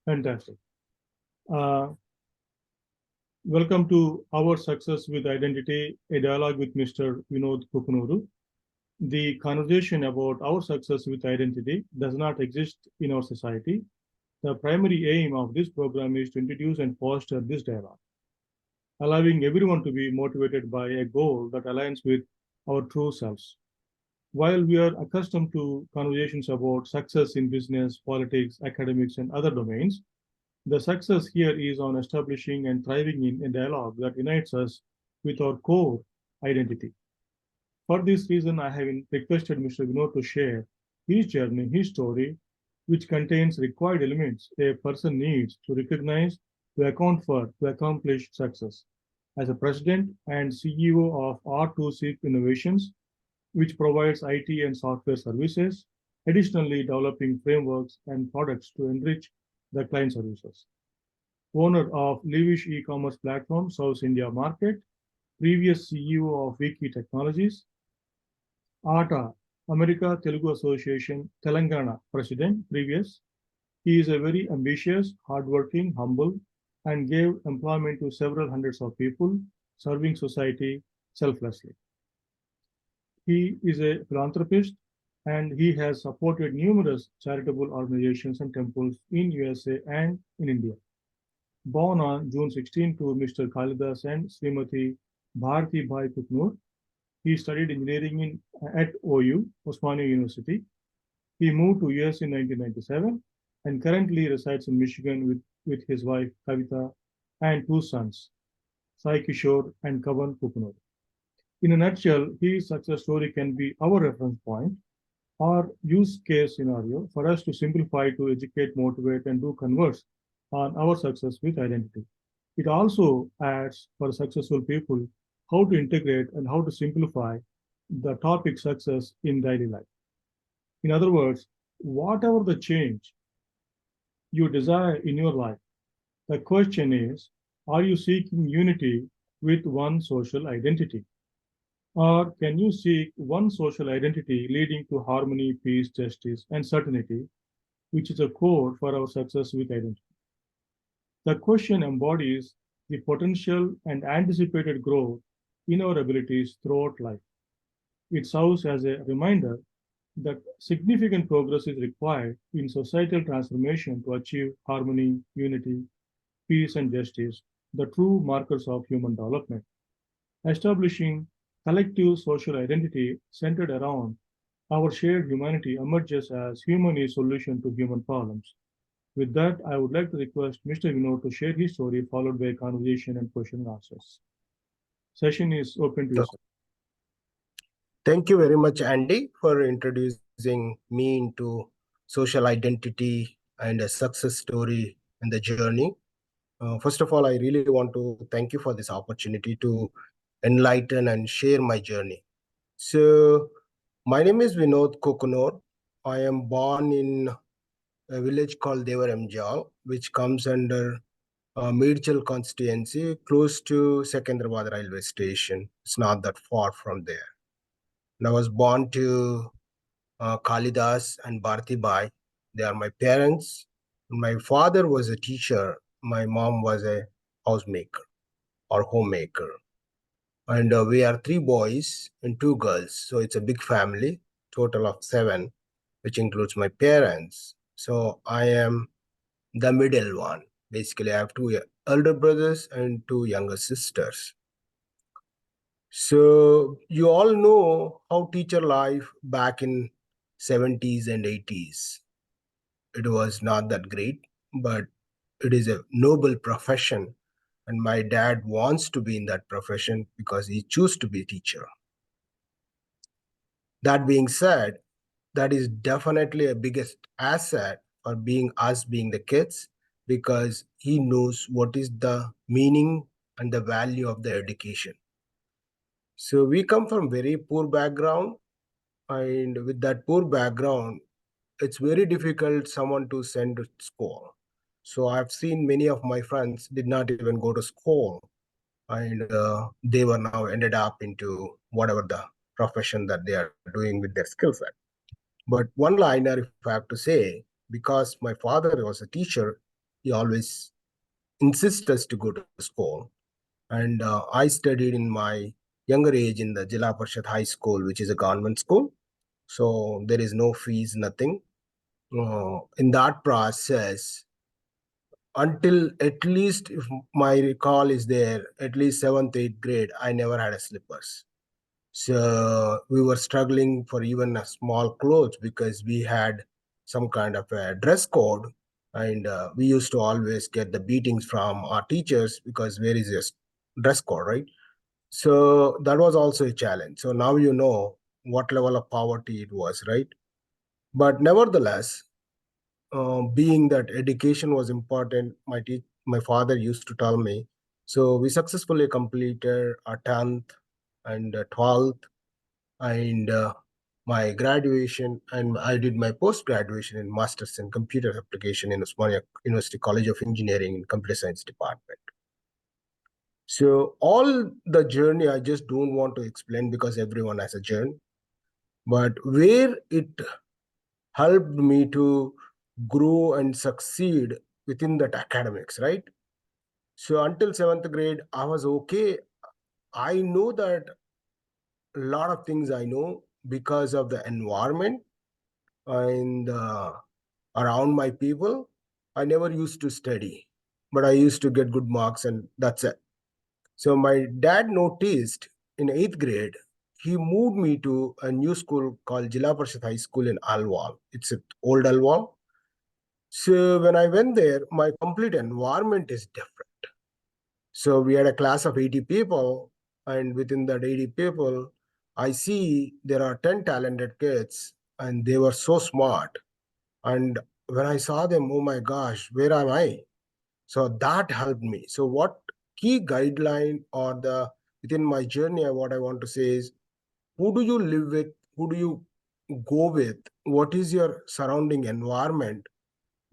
Fantastic. Uh, Welcome to Our Success with Identity, a dialogue with Mr. Vinod Kukunoor. The conversation about our success with identity does not exist in our society. The primary aim of this program is to introduce and foster this dialogue, allowing everyone to be motivated by a goal that aligns with our true selves. While we are accustomed to conversations about success in business, politics, academics, and other domains, the success here is on establishing and thriving in a dialogue that unites us with our core identity. For this reason, I have requested Mr. Vinod to share his journey, his story, which contains required elements a person needs to recognize, to account for, to accomplish success. As a president and CEO of R2SIP Innovations, which provides IT and software services, additionally developing frameworks and products to enrich the client services. Owner of Livish e-commerce platform, South India market, previous CEO of Wiki Technologies, ATA, America Telugu Association, Telangana president, previous. He is a very ambitious, hardworking, humble, and gave employment to several hundreds of people, serving society selflessly. He is a philanthropist and he has supported numerous charitable organizations and temples in USA and in India. Born on June 16 to Mr. Kalidas and Srimati Bharti Bhai Kukunoor, he studied engineering at OU, Osmania University. He moved to US in 1997 and currently resides in Michigan with his wife Kavita and two sons, Sai Kishore and Kavan Kukunoor. In a nutshell, his success story can be our reference point or use case scenario for us to simplify, to educate, motivate, and do converse on our success with identity. It also adds for successful people how to integrate and how to simplify the topic success in daily life. In other words, whatever the change you desire in your life, the question is, are you seeking unity with one social identity? Or can you seek one social identity leading to harmony, peace, justice, and certainty, which is a core for our success with identity? The question embodies the potential and anticipated growth in our abilities throughout life. It serves as a reminder that significant progress is required in societal transformation to achieve harmony, unity, peace, and justice, the true markers of human development. Establishing collective social identity centered around our shared humanity emerges as human is solution to human problems. With that, I would like to request Mr. Vinod to share his story, followed by a conversation and question and answers. Session is open to you, sir. Thank you very much, Andy, for introducing me into social identity and a success story and the journey. First of all, I really want to thank you for this opportunity to enlighten and share my journey. So, my name is Vinod Kukunoor. I am born in a village called Devaramjal, which comes under Medchal constituency, close to Secunderabad railway station. It's not that far from there. And I was born to Kalidas and Bharti Bai. They are my parents. My father was a teacher. My mom was a housemaker or homemaker. And we are three boys and two girls. So it's a big family, total of 7, which includes my parents. So I am the middle one. Basically, I have 2 elder brothers and 2 younger sisters. So you all know how teacher life back in 70s and 80s. It was not that great, but it is a noble profession. And my dad wants to be in that profession because he chose to be a teacher. That being said, that is definitely a biggest asset for being the kids, because he knows what is the meaning and the value of the education. So we come from very poor background, and with that poor background, it's very difficult someone to send to school. So I've seen many of my friends did not even go to school, and they were now ended up into whatever the profession that they are doing with their skill set. But one liner, if I have to say, because my father was a teacher, he always insists us to go to school. And I studied in my younger age in the Jila Parishad High School, which is a government school. So there is no fees, nothing. In that process, until at least, if my recall is there, at least seventh, eighth grade, I never had a slippers. So we were struggling for even a small clothes because we had some kind of a dress code, and we used to always get the beatings from our teachers because where is this dress code, right? So that was also a challenge. So now you know what level of poverty it was, right? But nevertheless, being that education was important, my father used to tell me. So we successfully completed our 10th and 12th, and my graduation, and I did my post graduation in masters in computer application in Osmania University College of Engineering in computer science department. So all the journey I just don't want to explain because everyone has a journey, but where it helped me to grow and succeed within that academics, right? So until seventh grade, I was okay. I know that a lot of things I know because of the environment and around my people. I never used to study, but I used to get good marks, and that's it. So my dad noticed in eighth grade, he moved me to a new school called Jila Parishad High School in Alwal. It's at Old Alwal. So when I went there, my complete environment is different. So we had a class of 80 people, and within that 80 people, I see there are 10 talented kids, and they were so smart. And when I saw them, oh my gosh, where am I? So that helped me. So what key guideline or the within my journey, what I want to say is, who do you live with? Who do you go with? What is your surrounding environment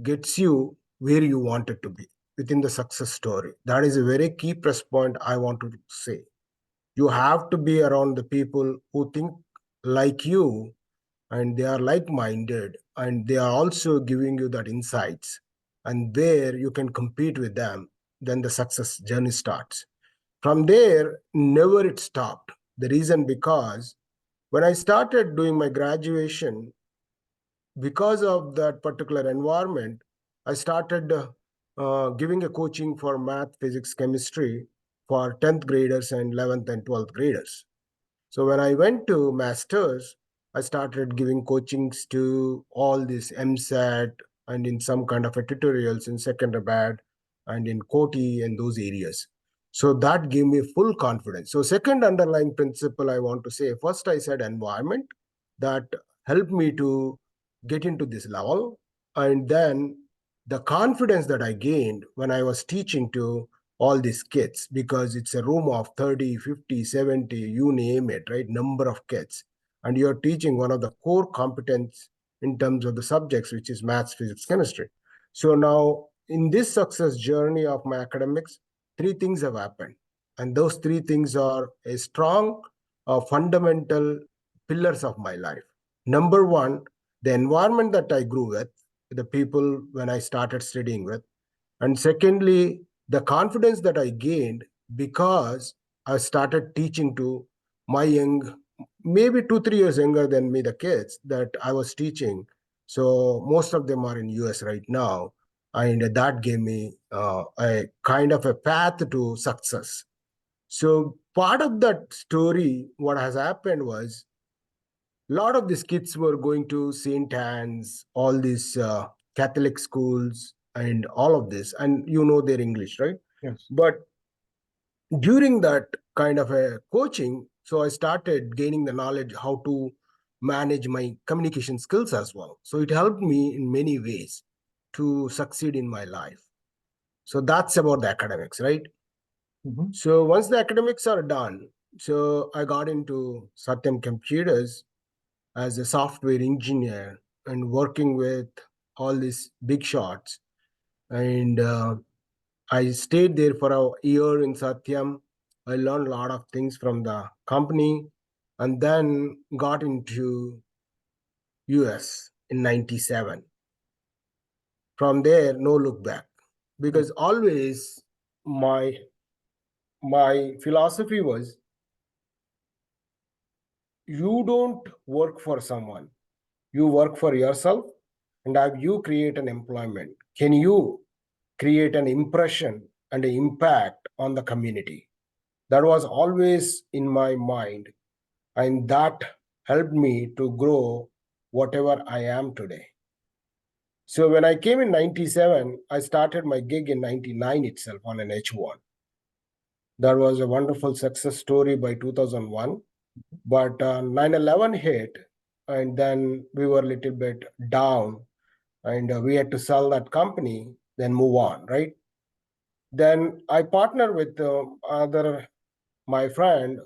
gets you where you want it to be within the success story. That is a very key press point I want to say. You have to be around the people who think like you, and they are like-minded, and they are also giving you that insights, and there you can compete with them. Then the success journey starts. From there, never it stopped. The reason, because when I started doing my graduation, because of that particular environment, I started giving a coaching for math, physics, chemistry for 10th graders and 11th and 12th graders. So when I went to masters, I started giving coachings to all this MSAT and in some kind of a tutorials in Secunderabad and in Koti and those areas. So that gave me full confidence. So second underlying principle I want to say, first I said environment that helped me to get into this level. And then the confidence that I gained when I was teaching to all these kids, because it's a room of 30, 50, 70, you name it, right? Number of kids. And you're teaching one of the core competence in terms of the subjects, which is maths, physics, chemistry. So now in this success journey of my academics, three things have happened. And those three things are a strong, fundamental pillars of my life. Number one, the environment that I grew with, the people when I started studying with. And secondly, the confidence that I gained because I started teaching to my young, maybe 2, 3 years younger than me, the kids that I was teaching. So most of them are in US right now. And that gave me a kind of a path to success. So part of that story, what has happened was a lot of these kids were going to St. Anne's, all these Catholic schools, and all of this, and you know their English, right? Yes. But during that kind of a coaching, so I started gaining the knowledge how to manage my communication skills as well. So it helped me in many ways to succeed in my life. So that's about the academics, right? Mhm. So once the academics are done, so I got into Satyam Computers as a software engineer and working with all these big shots. And I stayed there for a year in Satyam. I learned a lot of things from the company and then got into US in 97. From there, no look back. because always my philosophy was, you don't work for someone, you work for yourself, and have you create an employment, can you create an impression and an impact on the community? That was always in my mind, and that helped me to grow whatever I am today. So when I came in 97, I started my gig in 99 itself on an H1. That was a wonderful success story by 2001. But 9/11 hit, and then we were a little bit down, and we had to sell that company, then move on, right? Then I partnered with my friend.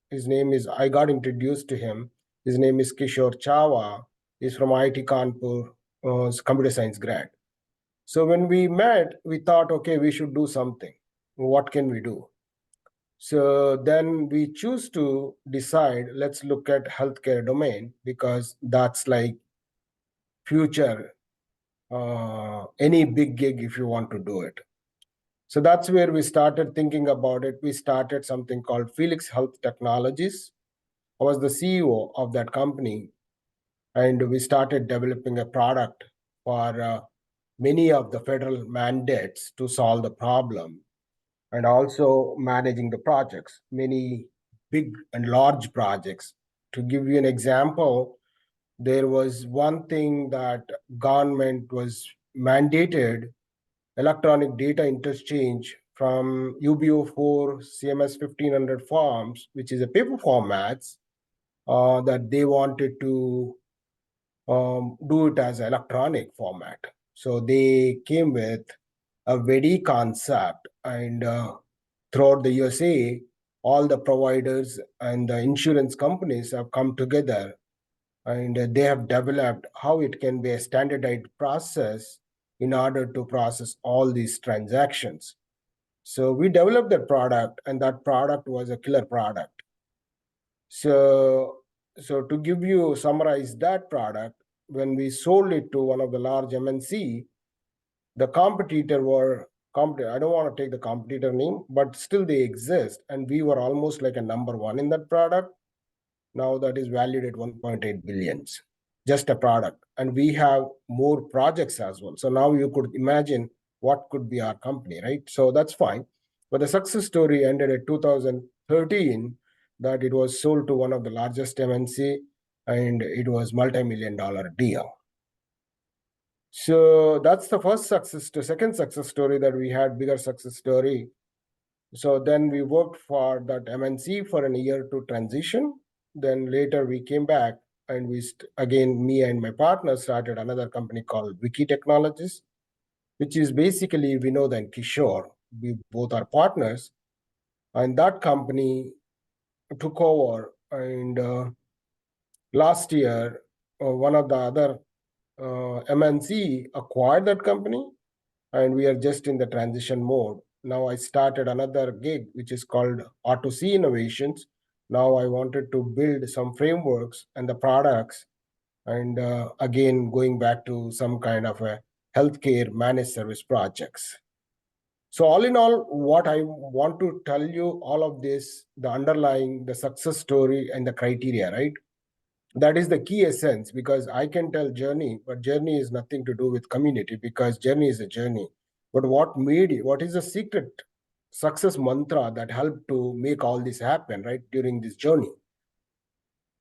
His name is, I got introduced to him. His name is Kishore Chawa. He's from IIT Kanpur, computer science grad. So when we met, we thought, okay, we should do something. What can we do? So then we choose to decide, let's look at healthcare domain, because that's like future, any big gig if you want to do it. So that's where we started thinking about it. We started something called Felix Health Technologies. I was the CEO of that company, and we started developing a product for many of the federal mandates to solve the problem, and also managing the projects, many big and large projects. To give you an example, there was one thing that government was mandated, electronic data interchange from UBO4 CMS 1500 forms, which is a paper formats, that they wanted to do it as electronic format. So they came with a very concept, and throughout the USA, all the providers and the insurance companies have come together, and they have developed how it can be a standardized process in order to process all these transactions. So we developed that product, and that product was a killer product. So to give you, summarize that product, when we sold it to one of the large MNC, the competitor were, I don't want to take the competitor name, but still they exist, and we were almost like a number one in that product. Now that is valued at 1.8 billions, just a product, and we have more projects as well. So now you could imagine what could be our company, right? So that's fine. But the success story ended at 2013, that it was sold to one of the largest MNC, and it was multi-million-dollar deal. So that's the first success story. Second success story that we had, bigger success story. So then we worked for that MNC for a year to transition. Then later we came back, and we again, me and my partner started another company called Wiki Technologies, which is basically Vinod and Kishore. We both are partners, and that company took over. And last year, one of the other MNC acquired that company, and we are just in the transition mode. Now I started another gig, which is called R2C Innovations. Now I wanted to build some frameworks and the products, and again, going back to some kind of a healthcare managed service projects. So all in all, what I want to tell you, all of this, the underlying, the success story and the criteria, right? That is the key essence, because I can tell journey, but journey is nothing to do with community, because journey is a journey. But what made it, what is the secret success mantra that helped to make all this happen, right, during this journey?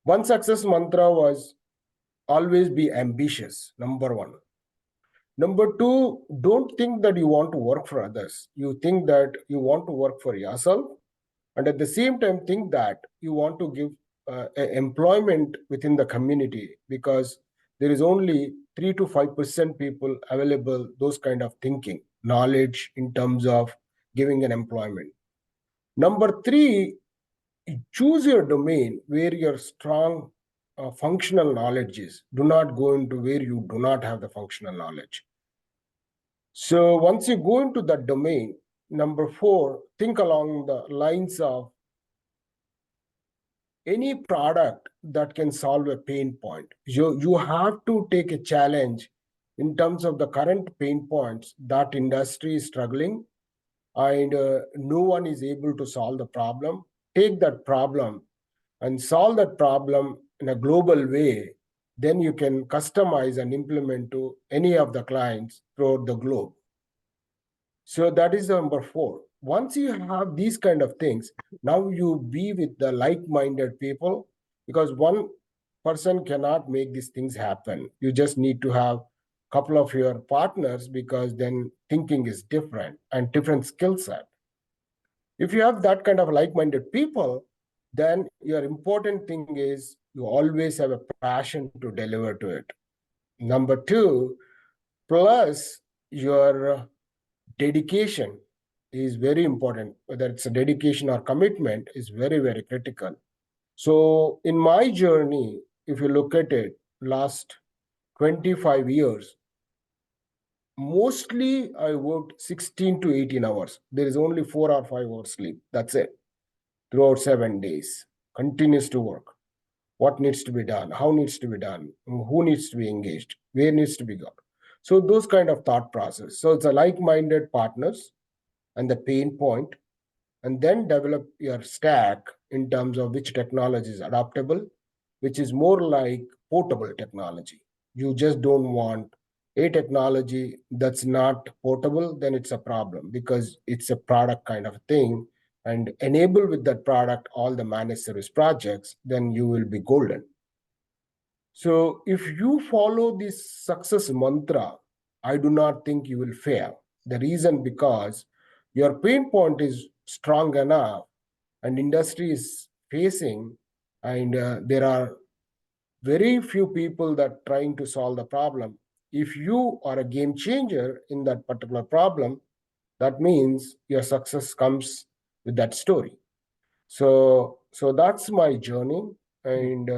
One success mantra was always be ambitious, number one. Number two, don't think that you want to work for others. You think that you want to work for yourself, and at the same time think that you want to give employment within the community, because there is only 3 to 5% people available, those kind of thinking, knowledge in terms of giving an employment. Number three, choose your domain where your strong functional knowledge is. Do not go into where you do not have the functional knowledge. So once you go into that domain, number four, think along the lines of any product that can solve a pain point. You have to take a challenge in terms of the current pain points that industry is struggling, and no one is able to solve the problem, take that problem and solve that problem in a global way, then you can customize and implement to any of the clients throughout the globe. So that is number 4. Once you have these kind of things, now you be with the like-minded people, because one person cannot make these things happen. You just need to have a couple of your partners, because then thinking is different and different skill set. If you have that kind of like-minded people, then your important thing is you always have a passion to deliver to it. Number 2, plus your dedication is very important. Whether it's a dedication or commitment is very, very critical. So in my journey, if you look at it, last 25 years, mostly I worked 16 to 18 hours. There is only 4 or 5 hours sleep. That's it. Throughout 7 days, continues to work. What needs to be done? How needs to be done? Who needs to be engaged? Where needs to be gone? So those kind of thought process. So it's a like-minded partners and the pain point, and then develop your stack in terms of which technology is adaptable, which is more like portable technology. You just don't want a technology that's not portable, then it's a problem, because it's a product kind of thing, and enable with that product all the managed service projects, then you will be golden. So if you follow this success mantra, I do not think you will fail. The reason, because your pain point is strong enough and industry is facing, and there are very few people that trying to solve the problem. If you are a game changer in that particular problem, that means your success comes with that story. So that's my journey, and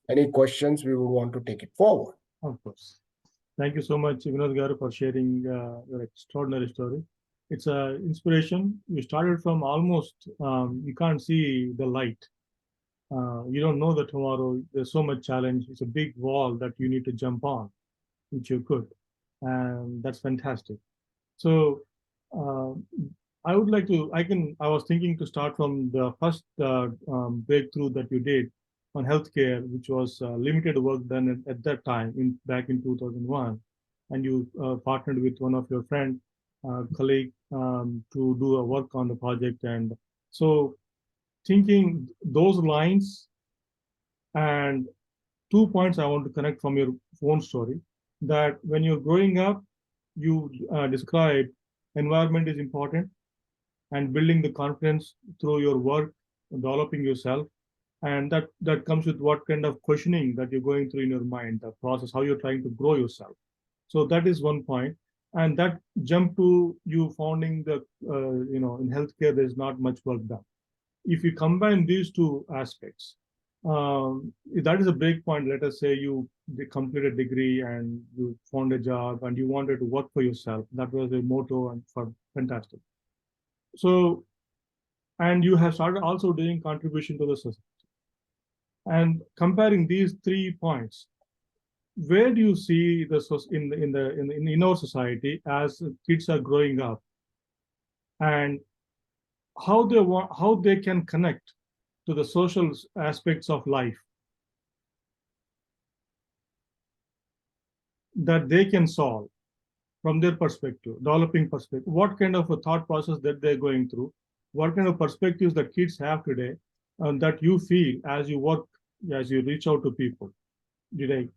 any questions, we would want to take it forward. Of course. Thank you so much, Vinod Garu, for sharing your extraordinary story. It's an inspiration. You started from almost, you can't see the light. You don't know that tomorrow there's so much challenge. It's a big wall that you need to jump on, which you could. And that's fantastic. So uh, I would like to, I was thinking to start from the first breakthrough that you did on healthcare, which was limited work done at that time, back in 2001. And you partnered with one of your friend, colleague, to do a work on the project. And so thinking those lines, and 2 points I want to connect from your own story, that when you're growing up, you describe environment is important, and building the confidence through your work, developing yourself. And that comes with what kind of questioning that you're going through in your mind, the process, how you're trying to grow yourself. So that is one point. And that jump to you founding the, in healthcare, there's not much work done. If you combine these two aspects, that is a break point. Let us say you complete a degree and you found a job and you wanted to work for yourself. That was a motto, and for fantastic. So, and you have started also doing contribution to the society. And comparing these 3 points, where do you see the in our society as kids are growing up, and how they can connect to the social aspects of life that they can solve from their perspective, developing perspective, what kind of a thought process that they're going through, what kind of perspectives that kids have today, and that you feel as you work, as you reach out to people. Did I?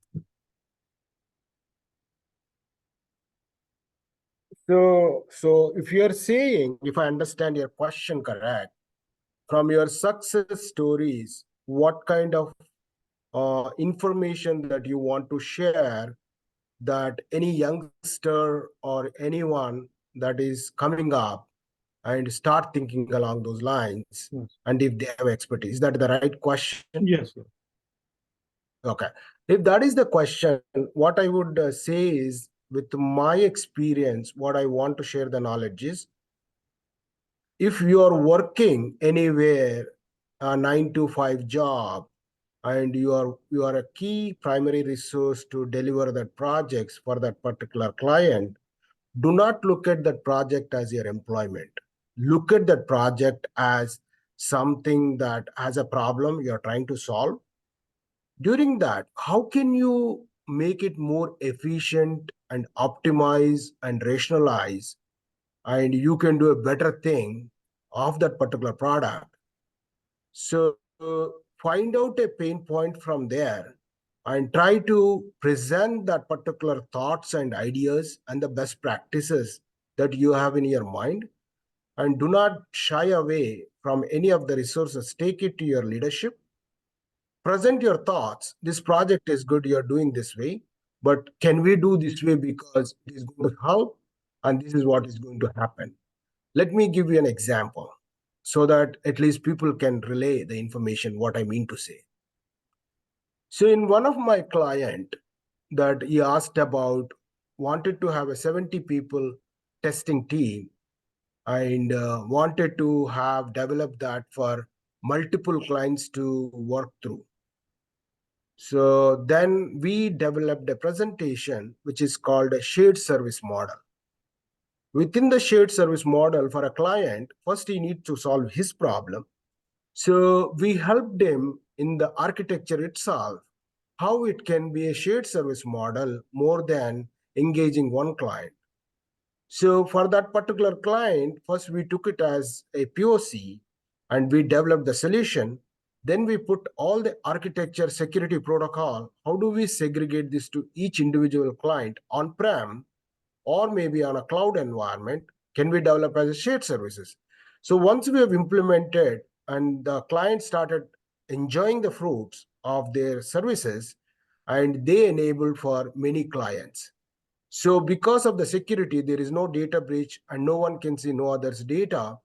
So if you're saying, if I understand your question correct, from your success stories, what kind of information that you want to share, that any youngster or anyone that is coming up and start thinking along those lines, Yes. and if they have expertise, is that the right question? Yes. Okay. If that is the question, what I would say is, with my experience, what I want to share the knowledge is, if you are working anywhere, a 9 to 5 job, and you are a key primary resource to deliver that projects for that particular client, do not look at that project as your employment. Look at that project as something that has a problem you're trying to solve. During that, how can you make it more efficient and optimize and rationalize, and you can do a better thing of that particular product? So find out a pain point from there and try to present that particular thoughts and ideas and the best practices that you have in your mind, and do not shy away from any of the resources. Take it to your leadership, present your thoughts. This project is good, you're doing this way, but can we do this way because it is going to help, and this is what is going to happen. Let me give you an example so that at least people can relay the information what I mean to say. So in one of my client that he asked about, wanted to have a 70 people testing team, and wanted to have developed that for multiple clients to work through. So then we developed a presentation which is called a shared service model. Within the shared service model for a client, first he needs to solve his problem. So we helped him in the architecture itself, how it can be a shared service model more than engaging one client. So for that particular client, first we took it as a POC and we developed the solution. Then we put all the architecture security protocol. How do we segregate this to each individual client on-prem or maybe on a cloud environment? Can we develop as a shared services? So once we have implemented and the client started enjoying the fruits of their services, and they enabled for many clients. So because of the security, there is no data breach and no one can see no other's data.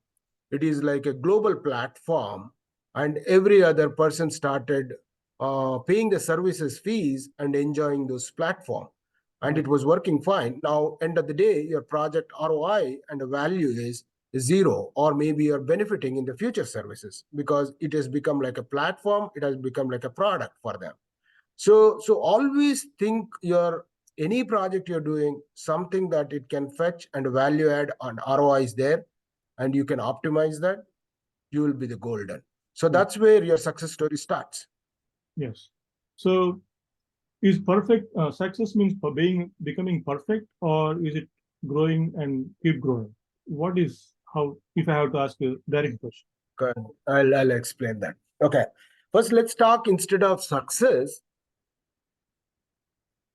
It is like a global platform, and every other person started paying the services fees and enjoying those platform. And it was working fine. Now, end of the day, your project ROI and the value is zero, or maybe you're benefiting in the future services because it has become like a platform. It has become like a product for them. So always think your any project you're doing, something that it can fetch and value add on ROI is there, and you can optimize that, you will be the golden. So that's where your success story starts. Yes. So is perfect success means for becoming perfect, or is it growing and keep growing? What is how, if I have to ask a direct question? Good. I'll explain that. Okay. First, let's talk instead of success.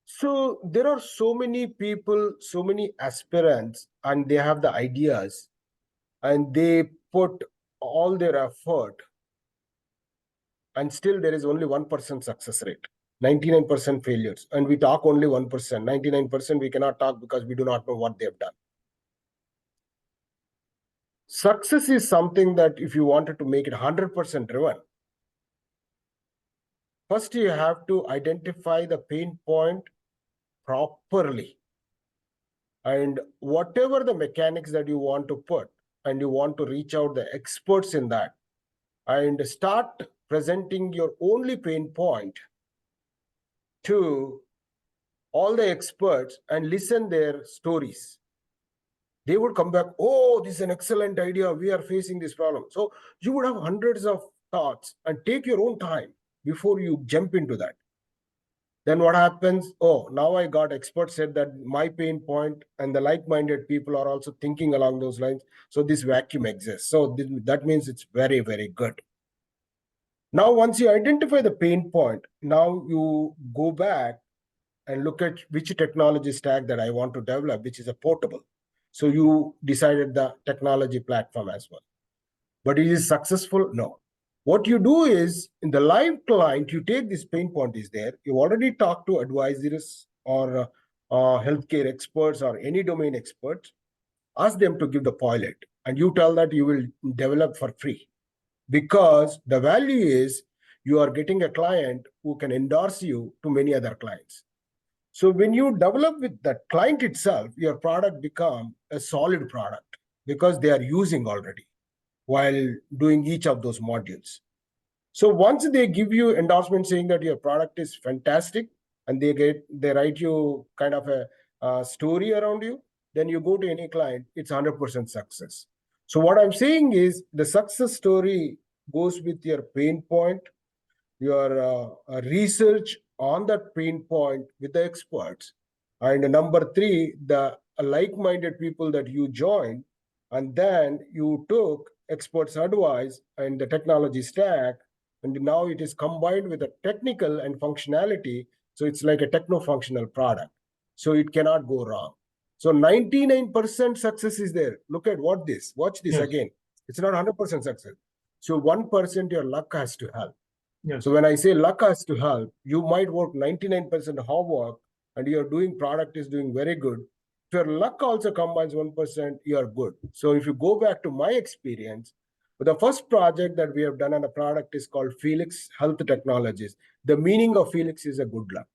So there are so many people, so many aspirants, and they have the ideas and they put all their effort, and still there is only 1% success rate, 99% failures. And we talk only 1%, 99% we cannot talk because we do not know what they've done. Success is something that if you wanted to make it 100% driven, first you have to identify the pain point properly. And whatever the mechanics that you want to put, and you want to reach out the experts in that, and start presenting your only pain point to all the experts and listen their stories. They would come back, oh, this is an excellent idea, we are facing this problem. So you would have hundreds of thoughts, and take your own time before you jump into that. Then what happens? Oh, now I got experts said that my pain point, and the like-minded people are also thinking along those lines. So this vacuum exists. So that means it's very, very good. Now, once you identify the pain point, now you go back and look at which technology stack that I want to develop, which is a portable. So you decided the technology platform as well. But it is successful? No. What you do is, in the live client, you take this pain point is there. You already talk to advisors or healthcare experts or any domain experts. Ask them to give the pilot, and you tell that you will develop for free, because the value is you are getting a client who can endorse you to many other clients. So when you develop with the client itself, your product become a solid product because they are using already while doing each of those modules. So once they give you endorsement saying that your product is fantastic, and they write you kind of a story around you, then you go to any client, it's 100% success. So what I'm saying is the success story goes with your pain point, your research on that pain point with the experts, and number three, the like-minded people that you join, and then you took experts advice and the technology stack, and now it is combined with the technical and functionality, so it's like a techno-functional product, so it cannot go wrong. So 99% success is there. Look at watch this Yes. again. It's not 100% success. So 1% your luck has to help. Yes. So when I say luck has to help, you might work 99% hard work and your product is doing very good. If your luck also combines 1%, you are good. So if you go back to my experience, the first project that we have done on a product is called Felix Health Technologies. The meaning of Felix is a good luck.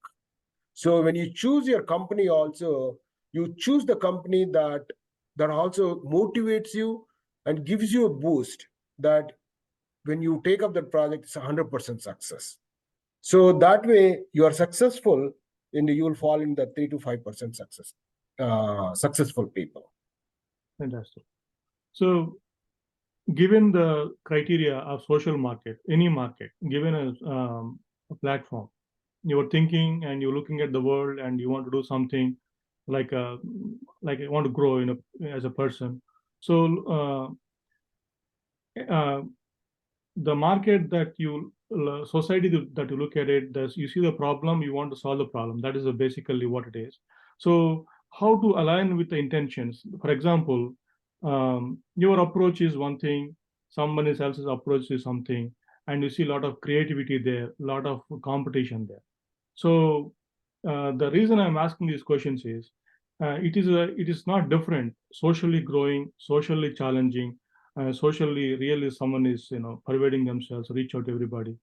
So when you choose your company also, you choose the company that also motivates you and gives you a boost that when you take up that project, it's 100% success. So that way you are successful and you will fall in the 3 to 5% success, successful people. Fantastic. So given the criteria of social market, any market, given a platform, you're thinking and you're looking at the world and you want to do something like you want to grow as a person. So the market that society that you look at it, you see the problem, you want to solve the problem. That is basically what it is. So how to align with the intentions? For example, your approach is one thing, someone else's approach is something, and you see a lot of creativity there, a lot of competition there. So the reason I'm asking these questions is it is not different, socially growing, socially challenging, socially really someone is pervading themselves, reach out to everybody,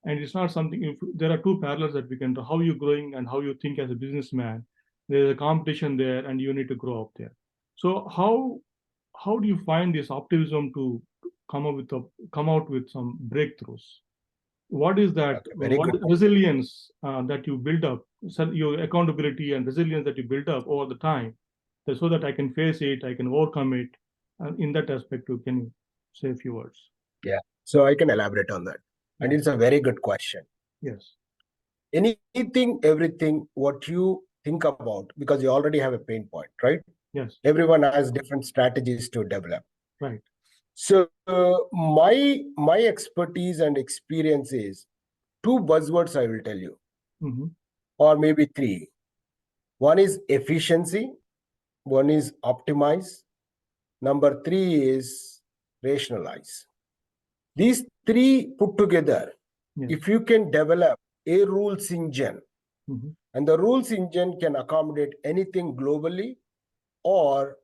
and it's not something. If there are two parallels that we can do, how you growing and how you think as a businessman, there's a competition there, and you need to grow up there. So how do you find this optimism to come out with some breakthroughs? What is that? Okay, very What good. resilience that you build up, your accountability and resilience that you build up over the time, so that I can face it, I can overcome it. In that aspect, can you say a few words? Yeah. So I can elaborate on that. And Yes. it's a very good question. Yes. Anything, everything, what you think about, because you already have a pain point, right? Yes. Everyone has different strategies to develop. Right. So my expertise and experience is two buzzwords I will tell you, or maybe three. One is efficiency, one is optimize, number three is rationalize. These three put together, Yes. if you can develop a rules engine, and the rules engine can accommodate anything globally or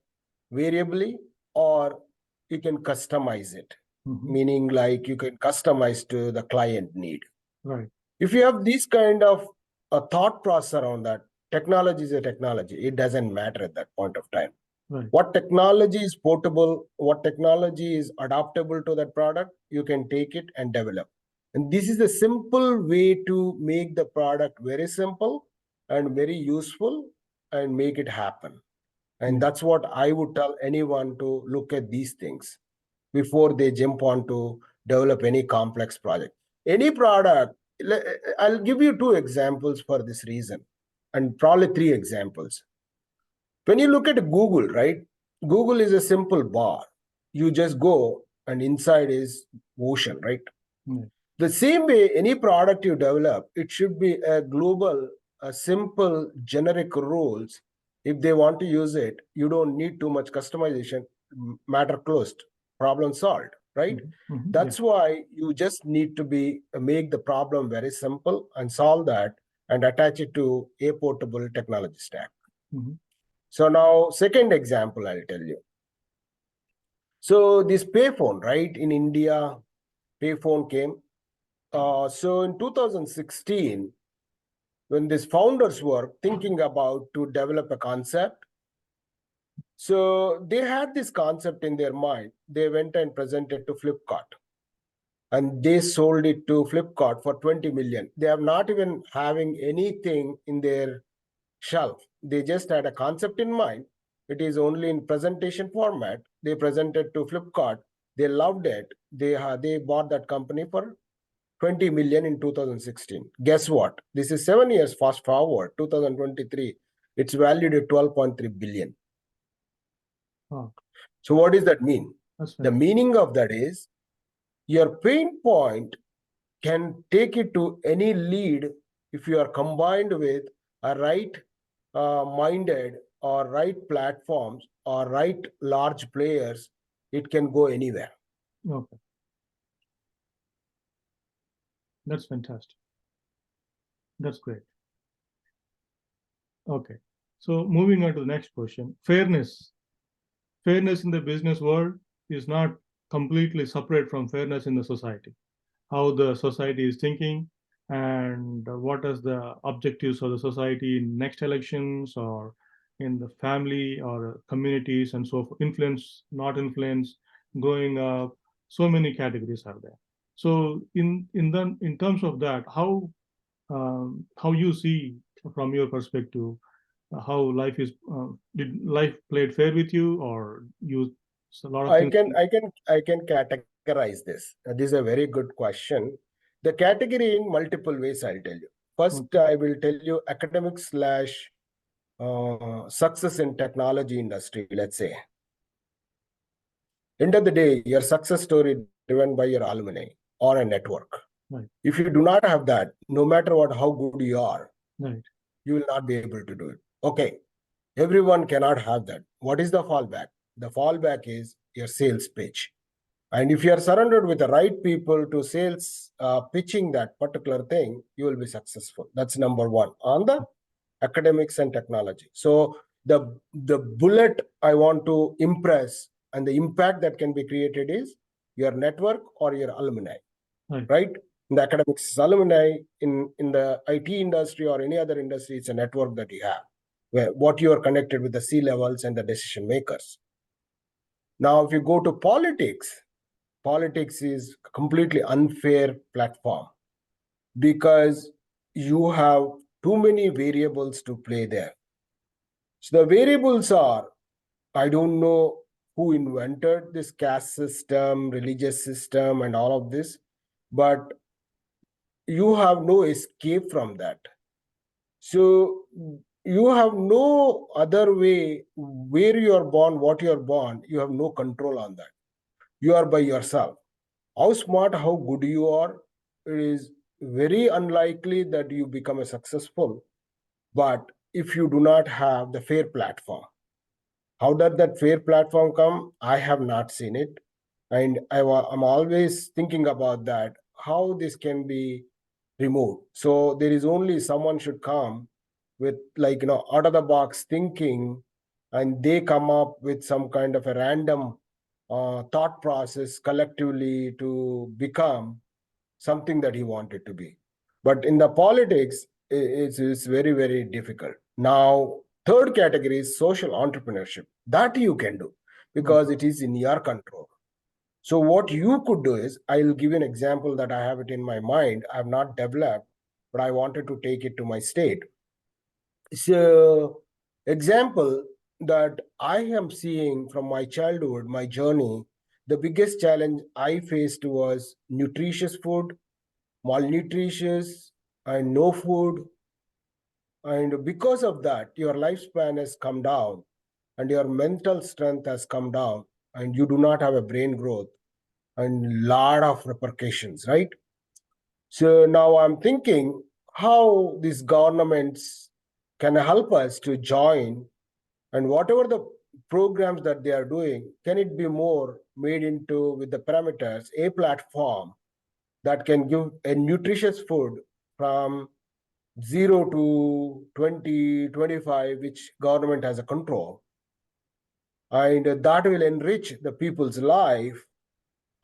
variably, or you can customize it, meaning like you can customize to the client need. Right. If you have this kind of a thought process around that, technology is a technology. It doesn't matter at that point of time. Right. What technology is portable, what technology is adaptable to that product, you can take it and develop. And this is a simple way to make the product very simple and very useful and make it happen. And that's what I would tell anyone to look at these things before they jump on to develop any complex project. Any product, I'll give you two examples for this reason, and probably three examples. When you look at Google, right? Google is a simple bar. You just go and inside is ocean, right? The same way, any product you develop, it should be a global, a simple, generic rules. If they want to use it, you don't need too much customization. Matter closed, problem solved, right? That's why you just need to make the problem very simple and solve that and attach it to a portable technology stack. So now, second example, I'll tell you. So this payphone, right? In India, payphone came. So in 2016, when these founders were thinking about to develop a concept, so they had this concept in their mind. They went and presented to Flipkart. and they sold it to Flipkart for 20 million. They are not even having anything in their shelf. They just had a concept in mind. It is only in presentation format. They presented to Flipkart. They loved it. They bought that company for 20 million in 2016. Guess what? This is 7 years fast forward, 2023. It's valued at 12.3 billion. Wow, So what does that mean? that's The fantastic. meaning of that is your pain point can take it to any lead if you are combined with a right minded or right platforms or right large players. It can go anywhere. Okay, that's fantastic. That's great. Okay, so moving on to the next question. Fairness. Fairness in the business world is not completely separate from fairness in the society. How the society is thinking and what is the objectives of the society in next elections or in the family or communities and so forth. Influence, not influence, growing up. So many categories are there. So in terms of that, how you see from your perspective how life is did life played fair with you or you a lot of I things. can I can I can categorize this. This is a very good question. The category in multiple ways, I'll tell you. First, I will tell you academic slash success in technology industry, let's say. End of the day, your success story driven by your alumni or a network. Right, If you do not have that, no matter what, how good you are, right, you will not be able to do it. Okay, everyone cannot have that. What is the fallback? The fallback is your sales pitch. And if you are surrounded with the right people to sales pitching that particular thing, you will be successful. That's number one on the academics and technology. So the bullet I want to impress and the impact that can be created is your network or your alumni, right, right? In the academics, alumni, in the IT industry or any other industry, it's a network that you have, where what you are connected with the C levels and the decision makers. Now, if you go to politics, politics is a completely unfair platform because you have too many variables to play there. So the variables are, I don't know who invented this caste system, religious system, and all of this, but you have no escape from that. So you have no other way where you are born, what you are born, you have no control on that. You are by yourself. How smart, how good you are, it is very unlikely that you become a successful. But if you do not have the fair platform, how does that fair platform come? I have not seen it. And I'm always thinking about that, how this can be removed. So there is only someone should come with like, out of the box thinking, and they come up with some kind of a random thought process collectively to become something that he wanted to be. But in the politics, it's very, very difficult. Now, third category is social entrepreneurship. That you can do because it is in your control. So what you could do is, I'll give you an example that I have it in my mind. I have not developed, but I wanted to take it to my state. So example that I am seeing from my childhood, my journey, the biggest challenge I faced was nutritious food, malnutritious, and no food. And because of that, your lifespan has come down and your mental strength has come down, and you do not have a brain growth and lot of repercussions, right? So now I'm thinking how these governments can help us to join, and whatever the programs that they are doing, can it be more made into with the parameters, a platform that can give a nutritious food from 0 to 20, 25, which government has a control, and that will enrich the people's life,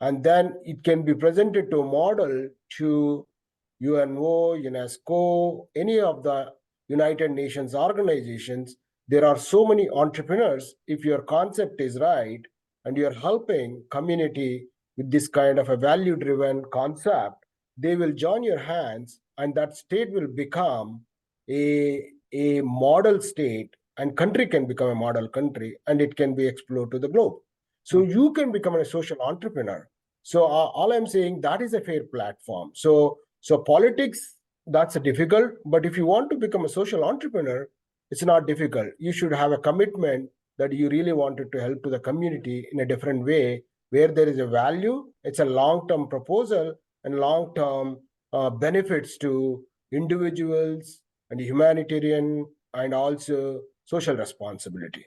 and then it can be presented to a model to UNO, UNESCO, any of the United Nations organizations. There are so many entrepreneurs. If your concept is right and you're helping community with this kind of a value driven concept, they will join your hands, and that state will become a model state, and country can become a model country, and it can be explored to the globe. So you can become a social entrepreneur. So all I'm saying, that is a fair platform. So politics, that's difficult, but if you want to become a social entrepreneur, it's not difficult. You should have a commitment that you really wanted to help to the community in a different way, where there is a value. It's a long-term proposal and long-term benefits to individuals and humanitarian and also social responsibility.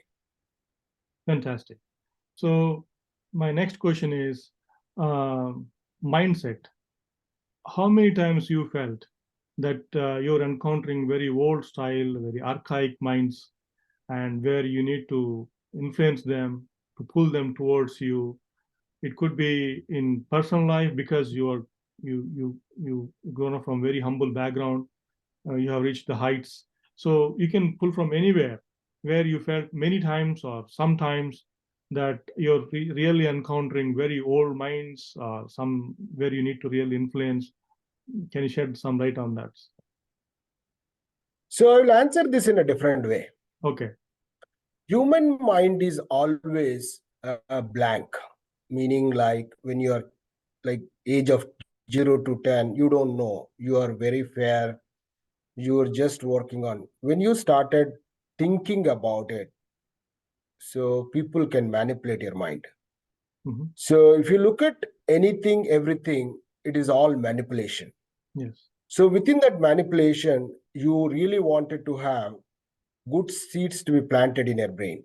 Fantastic. So my next question is mindset. How many times you felt that you're encountering very old style, very archaic minds, and where you need to influence them to pull them towards you? It could be in personal life because you grown up from very humble background, you have reached the heights, so you can pull from anywhere where you felt many times or sometimes that you're really encountering very old minds, some where you need to really influence. Can you shed some light on that? So I will answer this in a different way. Okay. Human mind is always a blank, meaning like when you are like age of 0 to 10, you don't know, you are very fair, you are just working on. When you started thinking about it, so people can manipulate your mind. Mm-hmm. So if you look at anything, everything, it is all manipulation. Yes. So within that manipulation, you really wanted to have good seeds to be planted in your brain.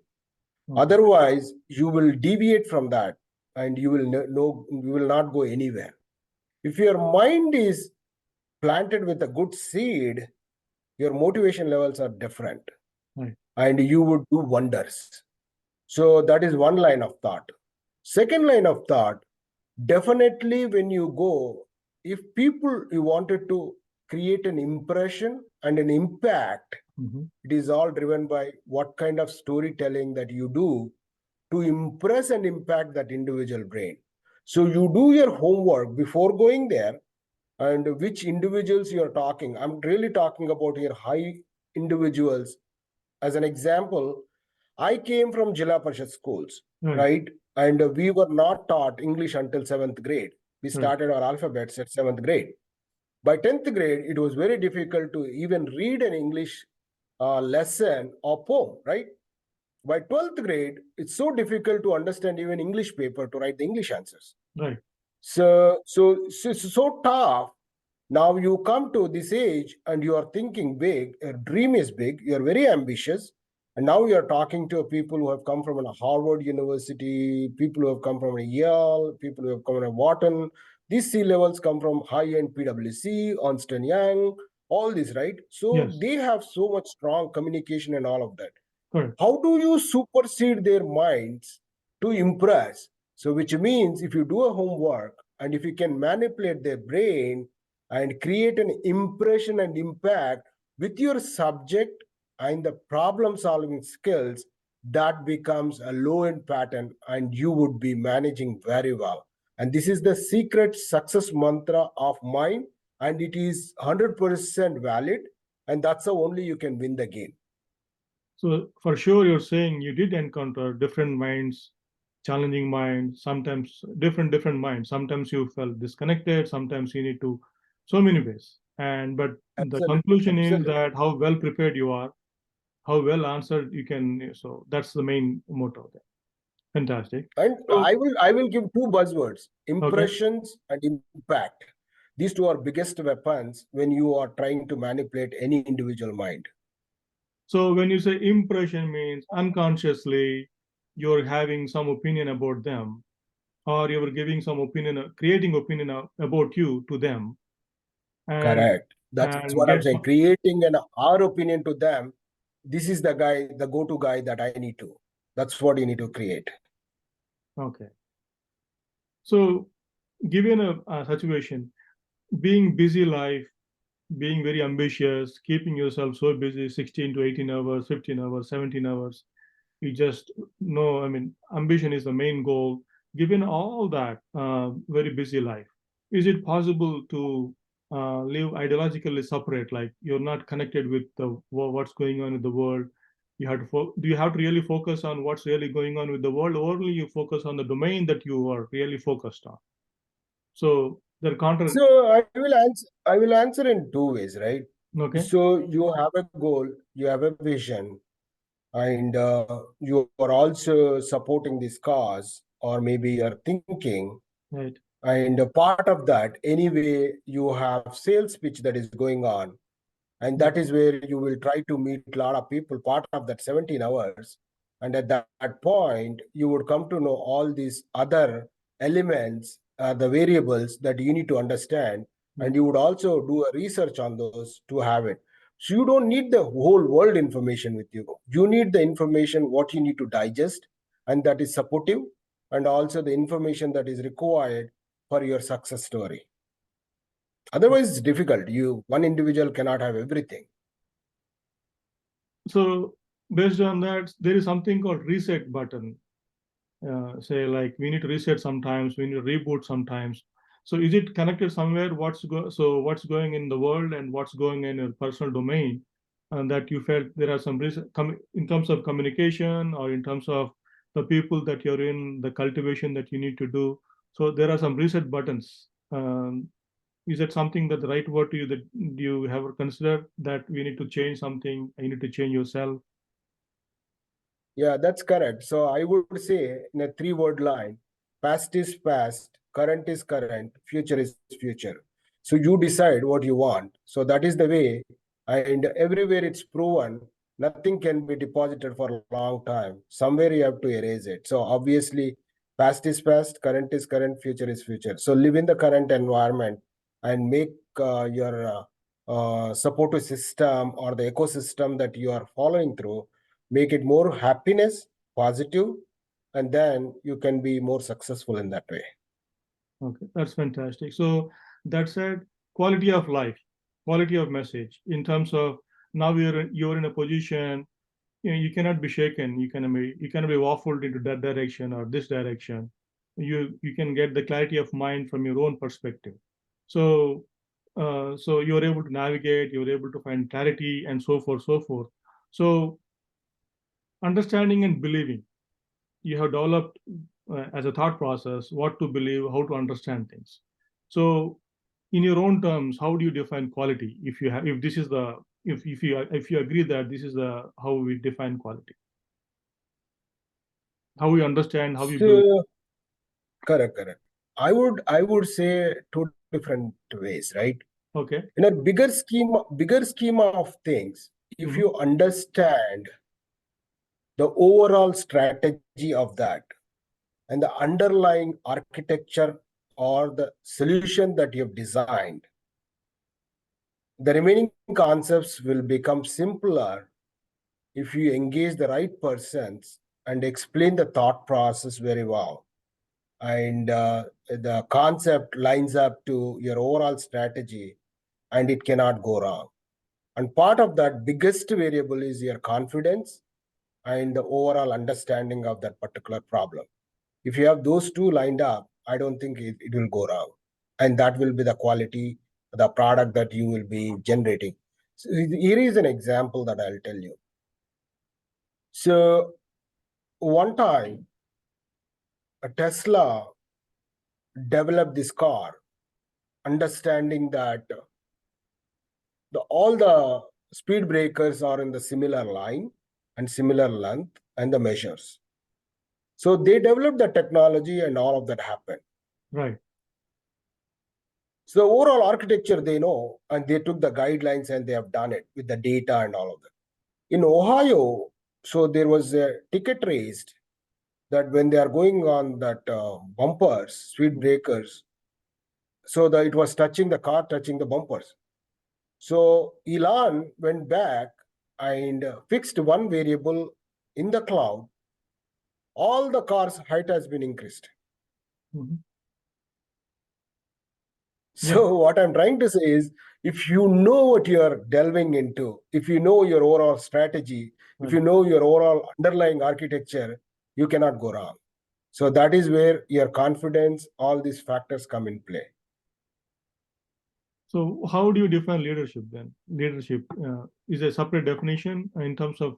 Okay. Otherwise, you will deviate from that, and you will you will not go anywhere. If your mind is planted with a good seed, your motivation levels are different, Right. and you would do wonders. So that is one line of thought. Second line of thought, definitely when you go, if people, you wanted to create an impression and an impact, Mm-hmm. it is all driven by what kind of storytelling that you do to impress and impact that individual brain. So you do your homework before going there, and which individuals you are talking. I'm really talking about your high individuals. As an example, I came from Jilla Parishad schools, Right. right? And we were not taught English until 7th grade. We Right. started our alphabets at 7th grade. By 10th grade, it was very difficult to even read an English lesson or poem, right? By 12th grade, it's so difficult to understand even English paper to write the English answers. Right. So tough. Now you come to this age and you are thinking big, your dream is big, you're very ambitious. And now you're talking to people who have come from a Harvard University, people who have come from a Yale, people who have come from a Wharton. These C levels come from high-end PwC, Ernst and Young, all this, right? So Yes. they have so much strong communication and all of that. Correct. How do you supersede their minds to impress? So which means if you do a homework and if you can manipulate their brain and create an impression and impact with your subject and the problem solving skills, that becomes a low end pattern and you would be managing very well. And this is the secret success mantra of mine, and it is 100% valid, and that's how only you can win the game. So for sure, you're saying you did encounter different minds, challenging minds, sometimes different minds. Sometimes you felt disconnected. Sometimes you need to, so many ways. And but the Absolutely, conclusion is absolutely. that how well prepared you are, how well answered you can. So that's the main motto there. Fantastic. And So I will give two buzzwords: okay. impressions and impact. These two are biggest weapons when you are trying to manipulate any individual mind. So when you say impression means unconsciously you're having some opinion about them, or you're giving some opinion, creating opinion about you to them, and Correct. That's and what I'm get saying. Creating an our opinion to them. This is the guy, the go-to guy that I need to. That's what you need to create. okay. So given a situation, being busy life, being very ambitious, keeping yourself so busy, 16 to 18 hours, 15 hours, 17 hours, you just know, I mean, ambition is the main goal. given all that very busy life, is it possible to live ideologically separate, like you're not connected with what's going on in the world? You have to do you have to really focus on what's really going on with the world, or only you focus on the domain that you are really focused on? So they're counter. So I will answer in two ways, right? Okay. So you have a goal, you have a vision, and you are also supporting this cause, or maybe you're thinking, Right. and a part of that, anyway, you have sales pitch that is going on, and that is where you will try to meet a lot of people, part of that 17 hours. And at that point, you would come to know all these other elements, the variables that you need to understand, Yeah. and you would also do a research on those to have it. So you don't need the whole world information with you. You need the information what you need to digest, and that is supportive, and also the information that is required for your success story. Otherwise, it's difficult. One individual cannot have everything. So based on that, there is something called reset button. Say like we need to reset sometimes, we need to reboot sometimes. So is it connected somewhere? So what's going in the world and what's going in your personal domain, and that you felt there are some in terms of communication or in terms of the people that you're in, the cultivation that you need to do. So there are some reset buttons. Is that something that the right word to you, that do you ever consider that we need to change something, you need to change yourself? Yeah, that's correct. So I would say in a three-word line, past is past, current is current, future is future. So you decide what you want. So that is the way, and everywhere it's proven, nothing can be deposited for a long time. Somewhere you have to erase it. So obviously, past is past, current is current, future is future. So live in the current environment and make your supportive system or the ecosystem that you are following through, make it more happiness, positive, and then you can be more successful in that way. Okay, that's fantastic. So that said, quality of life, quality of message, in terms of now you're in a position, you cannot be shaken. You cannot be waffled into that direction or this direction. You can get the clarity of mind from your own perspective. So so you're able to navigate, you're able to find clarity, and so forth, so forth. So understanding and believing, you have developed as a thought process what to believe, how to understand things. So in your own terms, how do you define quality? If you have, if this is the, if you agree that this is the how we define quality, how we understand, how we believe. So correct. I would say two different ways, right? Okay. In a bigger scheme of things, if Mm-hmm. you understand the overall strategy of that and the underlying architecture or the solution that you've designed, the remaining concepts will become simpler if you engage the right persons and explain the thought process very well, and the concept lines up to your overall strategy, and it cannot go wrong. And part of that biggest variable is your confidence and the overall understanding of that particular problem. If you have those two lined up, I don't think it will go wrong, and that will be the quality, the product that you will be generating. So here is an example that I'll tell you. So one time, a Tesla developed this car, understanding that all the speed breakers are in the similar line and similar length and the measures. So they developed the technology and all of that happened. Right. So the overall architecture they know, and they took the guidelines and they have done it with the data and all of that. In Ohio, so there was a ticket raised that when they are going on that bumpers, speed breakers, so that it was touching the car, touching the bumpers. So Elon went back and fixed one variable in the cloud. All the cars' height has been increased. Mm-hmm. Yeah. So what I'm trying to say is, if you know what you're delving into, if you know your overall strategy, if Right. you know your overall underlying architecture, you cannot go wrong. So that is where your confidence, all these factors come in play. So how do you define leadership then? Leadership is a separate definition in terms of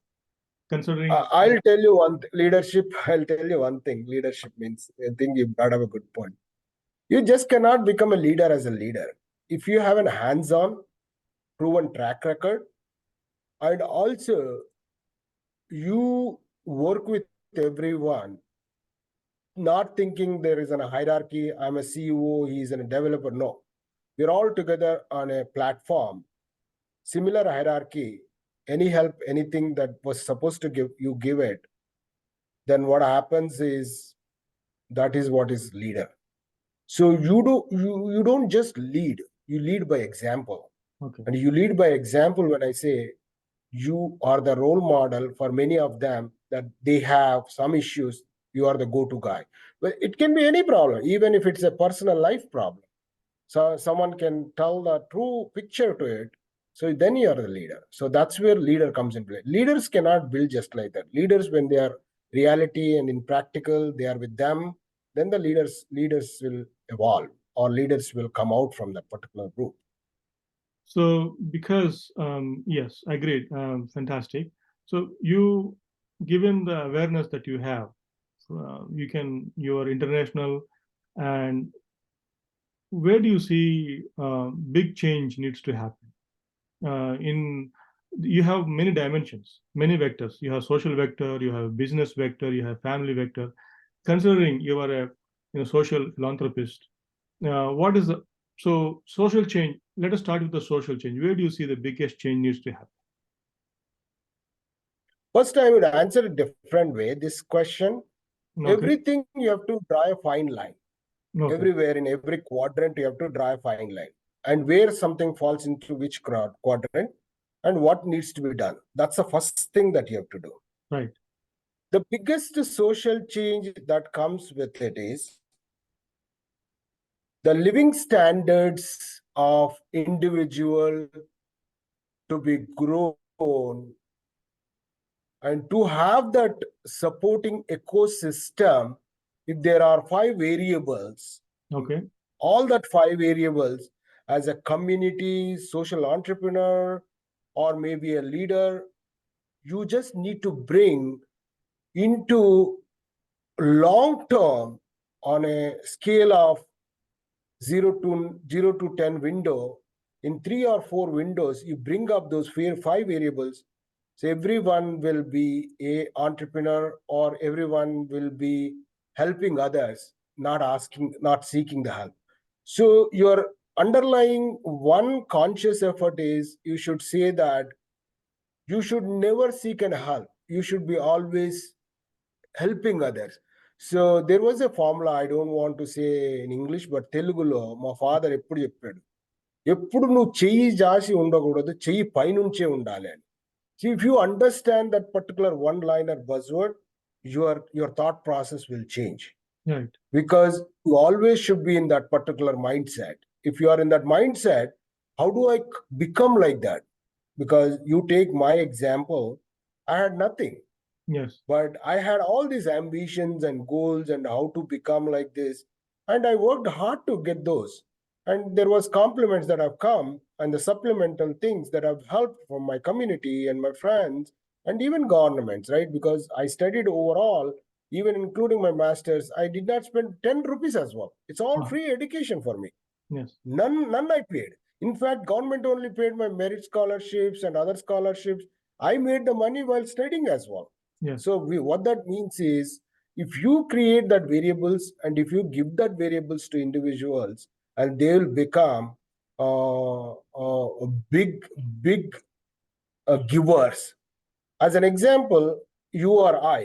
considering. I'll tell you leadership. I'll tell you one thing. Leadership means, I think you brought up a good point. You just cannot become a leader as a leader. If you have a hands-on, proven track record, and also you work with everyone, not thinking there is a hierarchy, I'm a CEO, he's a developer. No, we're all together on a platform, similar hierarchy, any help, anything that was supposed to give, you give it. Then what happens is, that is what is leader. So you don't just lead, you lead by example. Okay. And you lead by example when I say you are the role model for many of them, that they have some issues, you are the go-to guy. But it can be any problem, even if it's a personal life problem. So someone can tell the true picture to it. So then you are the leader. So that's where leader comes in play. Leaders cannot build just like that. Leaders, when they are reality and in practical, they are with them, then the leaders will evolve, or leaders will come out from that particular group. So because yes, I agree. Fantastic. So you, given the awareness that you have, you are international, and where do you see big change needs to happen? In You have many dimensions, many vectors. You have social vector, you have business vector, you have family vector. Considering you are a social philanthropist, what is the social change? Let us start with the social change. Where do you see the biggest change needs to happen? First, I would answer a different way. This question, Okay. everything you have to draw a fine line. Okay. Everywhere in every quadrant, you have to draw a fine line. And where something falls into which quadrant and what needs to be done. That's the first thing that you have to do. Right. The biggest social change that comes with it is the living standards of individual to be grown, and to have that supporting ecosystem. If there are 5 variables, Okay. all that 5 variables, as a community, social entrepreneur, or maybe a leader, you just need to bring into long term, on a scale of 0 to 10 window, in 3 or 4 windows, you bring up those 5 variables. So everyone will be a entrepreneur, or everyone will be helping others, not seeking the help. So your underlying one conscious effort is, you should say that you should never seek an help. You should be always helping others. So there was a formula, I don't want to say in English, but Telugulo మా father ఎప్పుడు చెప్పాడు, ఎప్పుడు నువ్వు చెయ్యి జాసి ఉండకూడదు, చెయ్యి పైనుంచే ఉండాలి అని. So if you understand that particular one liner buzzword, your thought process will change. Right. Because you always should be in that particular mindset. If you are in that mindset, how do I become like that? Because you take my example, I had nothing. Yes. But I had all these ambitions and goals and how to become like this. And I worked hard to get those. And there was compliments that have come, and the supplemental things that have helped from my community and my friends and even governments, right? Because I studied overall, even including my master's, I did not spend 10 rupees as well. It's all free education for me. Yes. None I paid. In fact, government only paid my merit scholarships and other scholarships. I made the money while studying as well. Yes. So what that means is, if you create that variables, and if you give that variables to individuals, and they will become big givers. As an example, you or I,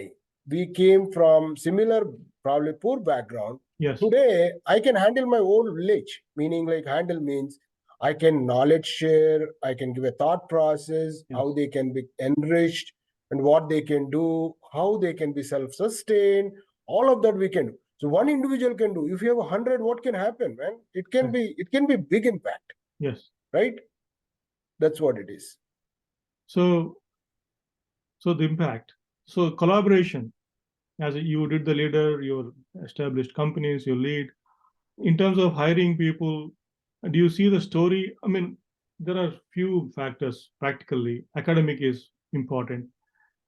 we came from similar, probably poor background. Yes. Today, I can handle my own village, meaning like handle means I can knowledge share, I can give a thought process, how they can be enriched, and what they can do, how they can be self-sustained, all of that we can do. So one individual can do. If you have 100, what can happen, man? It can be big impact. Yes. Right? That's what it is. So the impact. So collaboration. As you did the leader, you established companies, you lead. In terms of hiring people, do you see the story? I mean, there are few factors practically. Academic is important,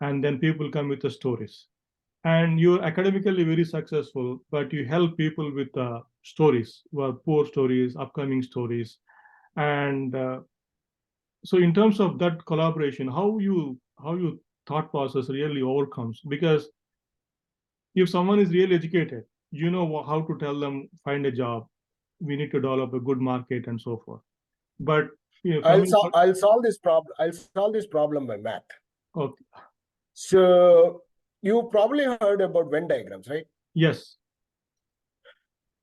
and then people come with the stories. And you're academically very successful, but you help people with stories, well, poor stories, upcoming stories. And so in terms of that collaboration, how you thought process really overcomes, because if someone is really educated, you know how to tell them find a job, we need to develop a good market and so forth. But coming I'll solve this problem. I'll solve this problem by math. okay. So you probably heard about Venn diagrams, right? Yes.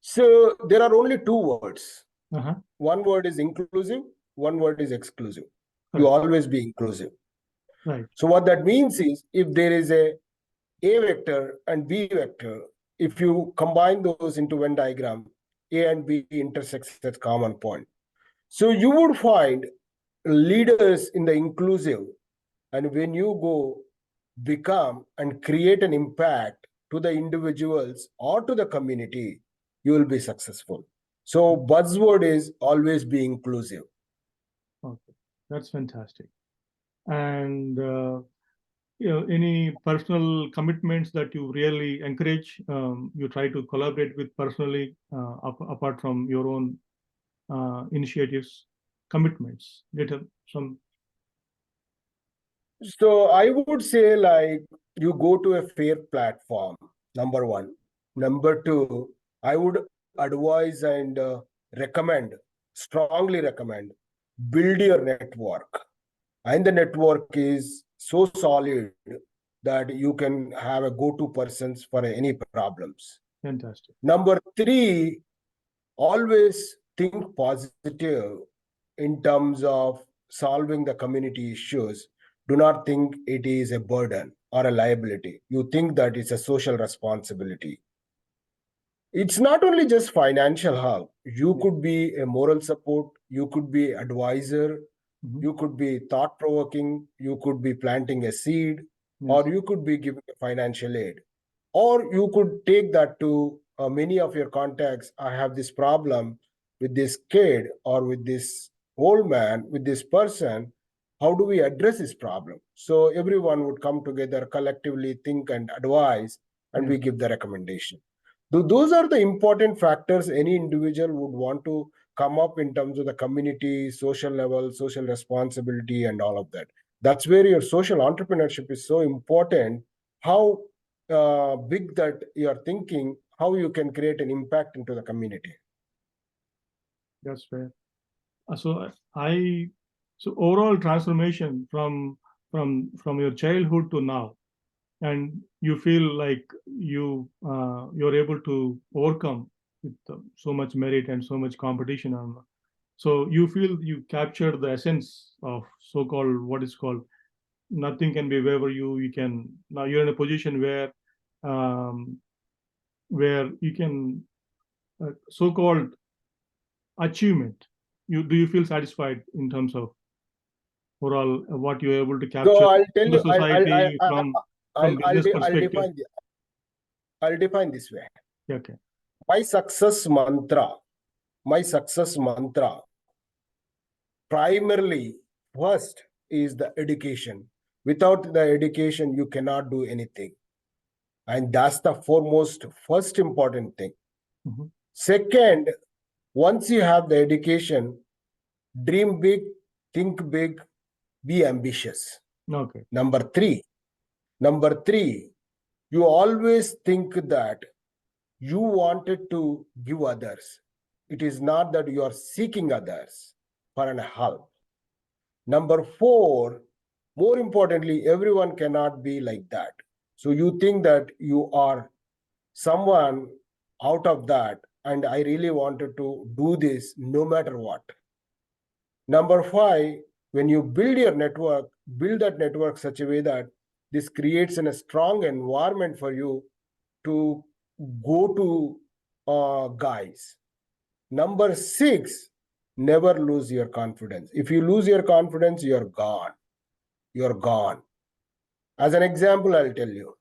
So there are only two words. Uh-huh. One word is inclusive, one word is exclusive. You Correct. always be inclusive. Right. So what that means is, if there is a vector and B vector, if you combine those into Venn diagram, A and B intersects at common point. So you would find leaders in the inclusive, and when you go become and create an impact to the individuals or to the community, you will be successful. So buzzword is always be inclusive. Okay, that's fantastic. And any personal commitments that you really encourage, you try to collaborate with personally, apart from your own initiatives, commitments, little some. So I would say, like, you go to a fair platform, number one. Number two, I would advise and recommend, strongly recommend, build your network. And the network is so solid that you can have a go-to persons for any problems. Fantastic. Number three, always think positive in terms of solving the community issues. Do not think it is a burden or a liability. You think that it's a social responsibility. It's not only just financial help. You could be a moral support, you could be advisor, Mhm. you could be thought provoking, you could be planting a seed, Yes. or you could be giving financial aid, or you could take that to many of your contacts. I have this problem with this kid, or with this old man, with this person. How do we address this problem? So everyone would come together, collectively think and advise, and Yes. we give the recommendation. Those are the important factors any individual would want to come up in terms of the community, social level, social responsibility, and all of that. That's where your social entrepreneurship is so important. How big that you are thinking, how you can create an impact into the community. That's fair. I so overall transformation from your childhood to now, and you feel like you're able to overcome with so much merit and so much competition. So you feel you captured the essence of so-called what is called nothing can be wherever you can now you're in a position um, where you can so-called achievement. You feel satisfied in terms of overall what you're able to So capture I'll tell in the you, society from business perspective. I'll define this way. Yeah, okay. My success mantra, my success mantra, primarily first is the education. Without the education, you cannot do anything. And that's the foremost, first important thing. Mhm. Second, once you have the education, dream big, think big, be ambitious. Okay. Number three, you always think that you wanted to give others. It is not that you are seeking others for an help. Number four, more importantly, everyone cannot be like that. So you think that you are someone out of that, and I really wanted to do this no matter what. Number five, when you build your network, build that network such a way that this creates a strong environment for you to go to guys. Number six, never lose your confidence. If you lose your confidence, you're gone. You're gone. As an example, I'll tell you.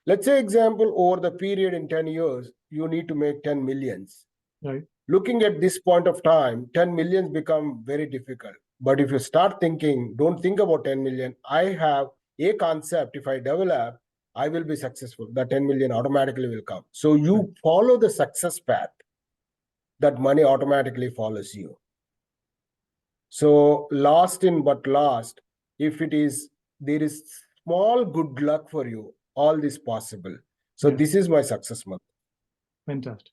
Let's say example, over the period in 10 years, you need to make 10 millions. Right. Looking at this point of time, 10 millions become very difficult. But if you start thinking, don't think about 10 million. I have a concept. If I develop, I will be successful. The 10 million automatically will come. So you follow the success path, that money automatically follows you. So last, if it is, there is small good luck for you, all this possible. So Yes. this is my success month. Fantastic.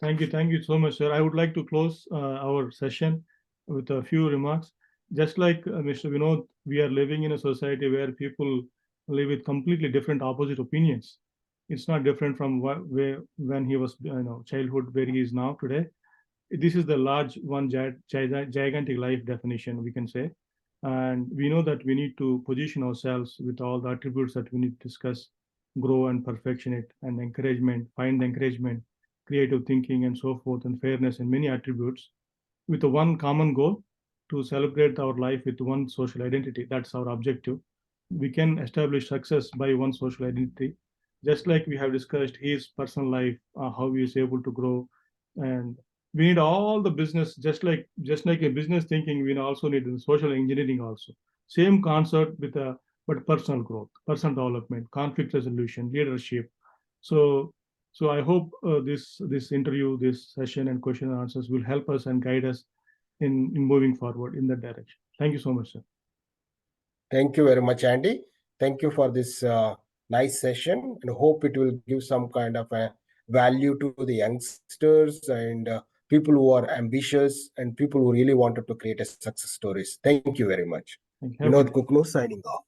Thank you so much, sir. I would like to close our session with a few remarks. Just like Mr. Vinod, we are living in a society where people live with completely different opposite opinions. It's not different from where when he was, childhood, where he is now today. This is the large one, gigantic life definition, we can say. And we know that we need to position ourselves with all the attributes that we need to discuss, grow and perfection it, and encouragement, find the encouragement, creative thinking, and so forth, and fairness, and many attributes, with the one common goal to celebrate our life with one social identity. That's our objective. We can establish success by one social identity, just like we have discussed his personal life, how he is able to grow. And we need all the business, just like a business thinking, we also need the social engineering also. Same concept with a but personal growth, personal development, conflict resolution, leadership. So so I hope this interview, this session and question and answers will help us and guide us in moving forward in that direction. Thank you so much, sir. Thank you very much, Andy. Thank you for this nice session, and hope it will give some kind of a value to the youngsters and people who are ambitious and people who really wanted to create a success stories. Thank you very much. Thank you. Have a Vinod good day. Kukunoor signing off.